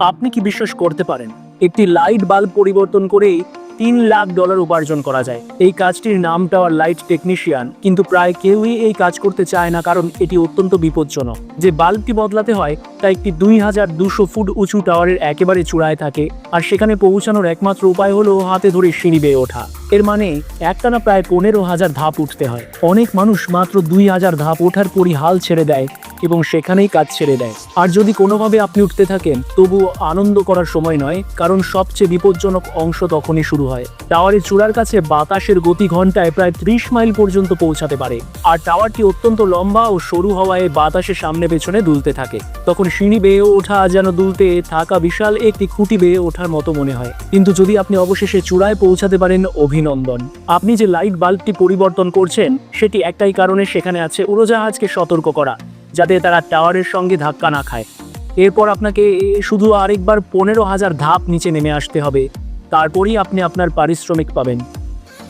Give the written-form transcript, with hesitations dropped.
আপনি কি বিশ্বাস করতে পারেন একটি লাইট বাল্ব পরিবর্তন করেই $3 লাখ উপার্জন করা যায়? এই কাজটির নাম টাওয়ার লাইট টেকনিশিয়ান, কিন্তু প্রায় কেউই এই কাজ করতে চায় না, কারণ এটি অত্যন্ত বিপজ্জনক। যে বাল্বটি বদলাতে হয় তা একটি 2200 ফুট উঁচু টাওয়ারের একেবারে চূড়ায় থাকে, আর সেখানে পৌঁছানোর একমাত্র উপায় হলো হাতে ধরে সিঁড়ি বেয়ে ওঠা। এর মানে একটানা প্রায় 15,000 ধাপ উঠতে হয়। অনেক মানুষ মাত্র 2000 ধাপ ওঠার পরই হাল ছেড়ে দেয় এবং সেখানেই কাজ ছেড়ে দেয়। আর যদি কোনোভাবে আপনি উঠতে থাকেন, তবুও আনন্দ করার সময় নয়, কারণ সবচেয়ে বিপজ্জনক অংশ তখনই শুরু হয়। টাওয়ারের চূড়ার কাছে বাতাসের গতি ঘন্টায় প্রায় 30 মাইল পর্যন্ত পৌঁছাতে পারে, আর টাওয়ারটি অত্যন্ত লম্বা ও সরু হওয়ায় বাতাসের সামনে পেছনে দুলতে থাকে। তখন সিঁড়ি বেয়ে ওঠা যেন দুলতে থাকা বিশাল একটি খুঁটি বেয়ে ওঠার মতো মনে হয়। কিন্তু যদি আপনি অবশেষে চূড়ায় পৌঁছাতে পারেন, অভিনন্দন। আপনি যে লাইট বাল্বটি পরিবর্তন করছেন সেটি একটাই কারণে, সেখানে আছে উড়োজাহাজকে সতর্ক করা, যাতে তারা টাওয়ারের সঙ্গে ধাক্কা না খায়। এরপর আপনাকে শুধু আরেকবার 15,000 ধাপ নিচে নেমে আসতে হবে, তারপরই আপনি আপনার পারিশ্রমিক পাবেন।